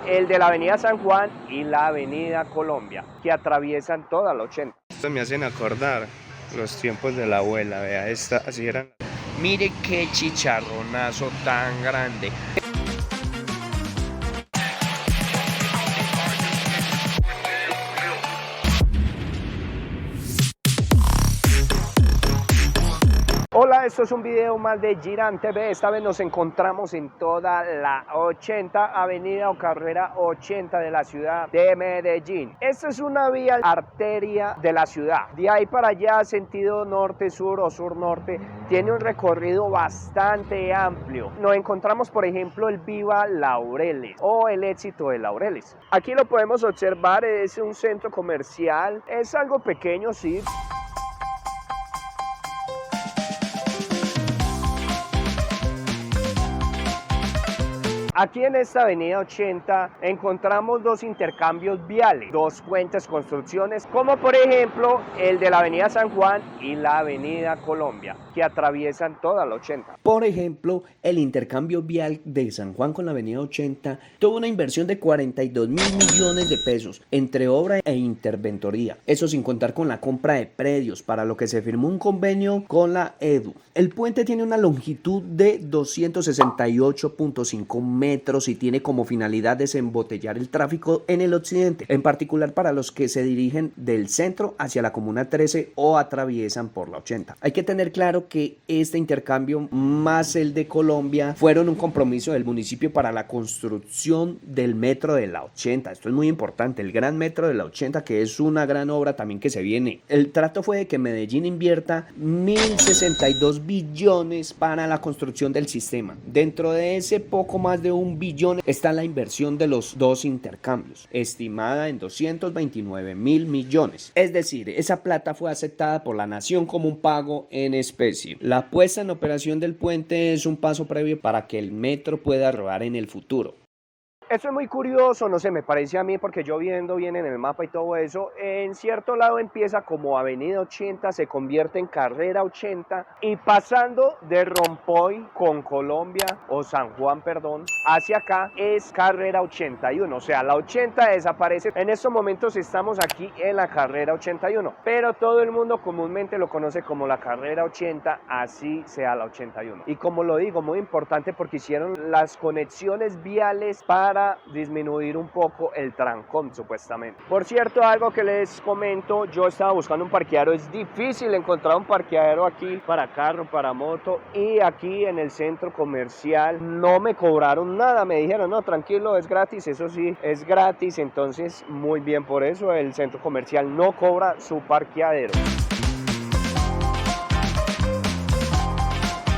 el de la avenida San Juan y la avenida Colombia, que atraviesan toda la 80. Esto me hacen acordar los tiempos de la abuela, vea, así eran. Mire qué chicharronazo tan grande. Hola, esto es un video más de Girán TV. Esta vez nos encontramos en toda la 80 avenida o carrera 80 de la ciudad de Medellín. Esta es una vía arteria de la ciudad. De ahí para allá, sentido norte-sur o sur-norte, tiene un recorrido bastante amplio. Nos encontramos, por ejemplo, el Viva Laureles o el Éxito de Laureles. Aquí lo podemos observar, es un centro comercial. Es algo pequeño, sí. Aquí en esta avenida 80 encontramos dos intercambios viales, dos puentes, construcciones, como por ejemplo el de la avenida San Juan y la avenida Colombia, que atraviesan toda la 80. Por ejemplo, el intercambio vial de San Juan con la avenida 80 tuvo una inversión de 42.000 millones de pesos entre obra e interventoría. Eso sin contar con la compra de predios, para lo que se firmó un convenio con la EDU. El puente tiene una longitud de 268.5 metros y tiene como finalidad desembotellar el tráfico en el occidente, en particular para los que se dirigen del centro hacia la comuna 13 o atraviesan por la 80. Hay que tener claro que este intercambio más el de Colombia fueron un compromiso del municipio para la construcción del metro de la 80. Esto es muy importante, el gran metro de la 80, que es una gran obra también que se viene. El trato fue de que Medellín invierta 1.062 billones para la construcción del sistema. Dentro de ese poco más de 1 billón está la inversión de los dos intercambios, estimada en 229.000 millones. Es decir, esa plata fue aceptada por la nación como un pago en especie. La puesta en operación del puente es un paso previo para que el metro pueda rodar en el futuro. Eso es muy curioso, no sé, me parece a mí, porque yo viendo bien en el mapa y todo eso, en cierto lado empieza como avenida 80, se convierte en carrera 80 y pasando de Rompoy con Colombia, o San Juan, perdón, hacia acá es carrera 81, o sea, la 80 desaparece. En estos momentos estamos aquí en la carrera 81, pero todo el mundo comúnmente lo conoce como la carrera 80, así sea la 81. Y como lo digo, muy importante porque hicieron las conexiones viales para disminuir un poco el trancón, supuestamente. Por cierto, algo que les comento, yo estaba buscando un parqueadero, es difícil encontrar un parqueadero aquí para carro, para moto, y aquí en el centro comercial no me cobraron nada, me dijeron, no, tranquilo, es gratis. Eso sí, es gratis, entonces muy bien por eso, el centro comercial no cobra su parqueadero.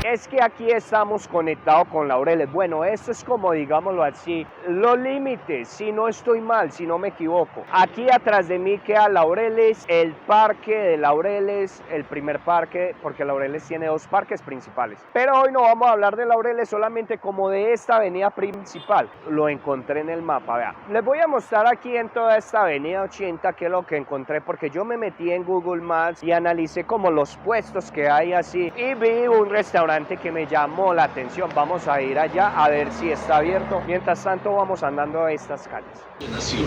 Es que aquí estamos conectados con Laureles. Bueno, esto es como, digámoslo así, los límites, si no estoy mal, si no me equivoco. Aquí atrás de mí queda Laureles, el parque de Laureles, el primer parque, porque Laureles tiene dos parques principales. Pero hoy no vamos a hablar de Laureles, solamente como de esta avenida principal. Lo encontré en el mapa, vean. Les voy a mostrar aquí en toda esta avenida 80 qué es lo que encontré, porque yo me metí en Google Maps y analicé como los puestos que hay así y vi un restaurante que me llamó la atención. Vamos a ir allá a ver si está abierto. Mientras tanto vamos andando a estas calles.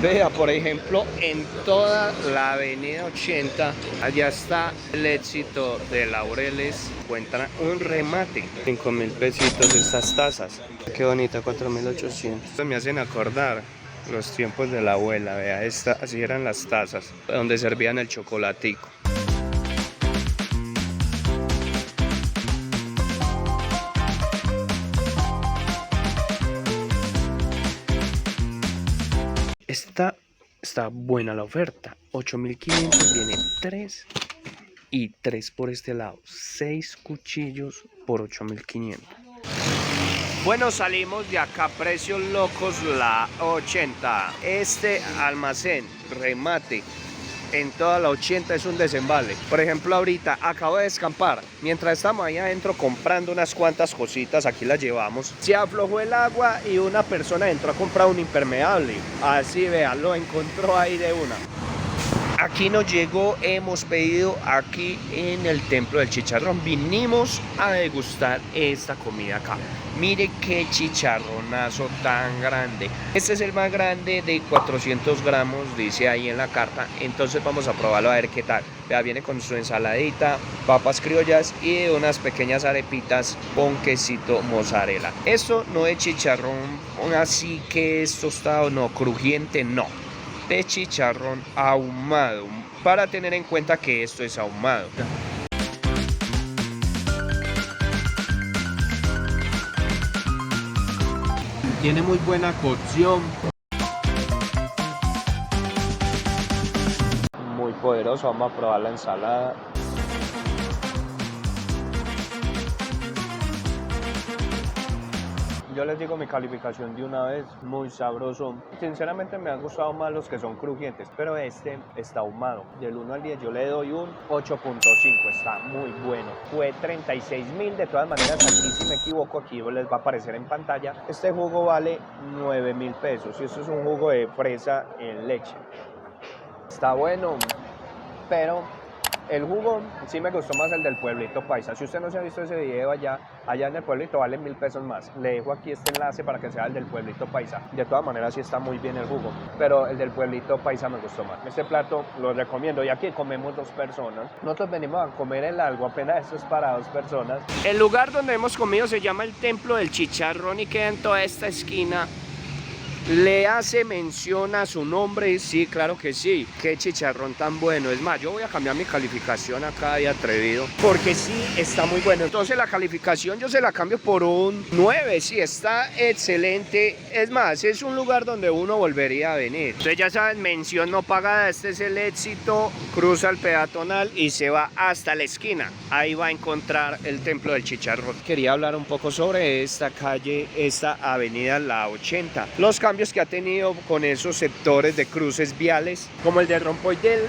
Vea, por ejemplo, en toda la avenida 80, allá está el Éxito de Laureles. Encuentran un remate. 5.000 pesitos estas tazas. Qué bonita, 4.800. Esto me hacen acordar los tiempos de la abuela, vea, así eran las tazas, donde servían el chocolatico. Está buena la oferta. 8.500 viene 3 y 3 por este lado. 6 cuchillos por 8.500. Bueno, salimos de acá, precios locos, la 80. Este almacén, remate, en toda la 80 es un desembale. Por ejemplo, ahorita acabo de descampar. Mientras estamos ahí adentro comprando unas cuantas cositas, aquí las llevamos. Se aflojó el agua y una persona entró a comprar un impermeable. Así, vean, lo encontró ahí de una. aquí nos llegó, hemos pedido aquí en el Templo del Chicharrón. Vinimos a degustar esta comida acá. Mire qué chicharronazo tan grande. Este es el más grande de 400 gramos, dice ahí en la carta. Entonces vamos a probarlo a ver qué tal. Vea, viene con su ensaladita, papas criollas y unas pequeñas arepitas con quesito mozzarella. Esto no es chicharrón así que es tostado, no, crujiente, no. De chicharrón ahumado, para tener en cuenta que esto es ahumado. Tiene muy buena cocción. Muy poderoso, vamos a probar la ensalada. Yo les digo mi calificación de una vez, muy sabroso. Sinceramente me han gustado más los que son crujientes, pero este está ahumado. Del 1 al 10 yo le doy un 8.5, está muy bueno. Fue 36.000, de todas maneras aquí si me equivoco, aquí les va a aparecer en pantalla. Este jugo vale 9.000 pesos y esto es un jugo de fresa en leche. Está bueno, pero el jugo sí me gustó más el del Pueblito Paisa. Si usted no se ha visto ese video allá en el Pueblito vale 1.000 pesos más. Le dejo aquí este enlace para que sea el del Pueblito Paisa. De todas maneras sí está muy bien el jugo, pero el del Pueblito Paisa me gustó más. Este plato lo recomiendo y aquí comemos 2 personas. Nosotros venimos a comer el algo, apenas esto es para 2 personas. El lugar donde hemos comido se llama el Templo del Chicharrón y queda en toda esta esquina. ¿Le hace mención a su nombre? Sí, claro que sí. Qué chicharrón tan bueno. Es más, yo voy a cambiar mi calificación acá de atrevido, porque sí, está muy bueno. Entonces la calificación yo se la cambio por un 9. Sí, está excelente. Es más, es un lugar donde uno volvería a venir. Ustedes ya saben, mención no pagada. Este es el Éxito. Cruza el peatonal y se va hasta la esquina. Ahí va a encontrar el Templo del Chicharrón. Quería hablar un poco sobre esta calle, esta avenida La 80. Los cambios que ha tenido con esos sectores de cruces viales, como el de Rompoy del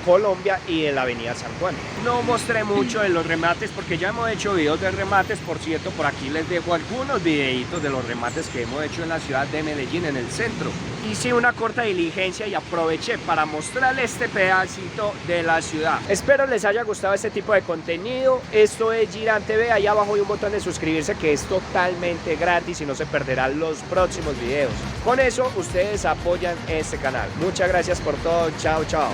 Colombia y en la avenida San Juan. No mostré mucho de los remates porque ya hemos hecho videos de remates. Por cierto, por aquí les dejo algunos videitos de los remates que hemos hecho en la ciudad de Medellín, en el centro. Hice una corta diligencia y aproveché para mostrarles este pedacito de la ciudad. Espero les haya gustado este tipo de contenido. Esto es Giran TV. Ahí abajo hay un botón de suscribirse que es totalmente gratis y no se perderán los próximos videos. Con eso ustedes apoyan este canal. Muchas gracias por todo. Chao, chao.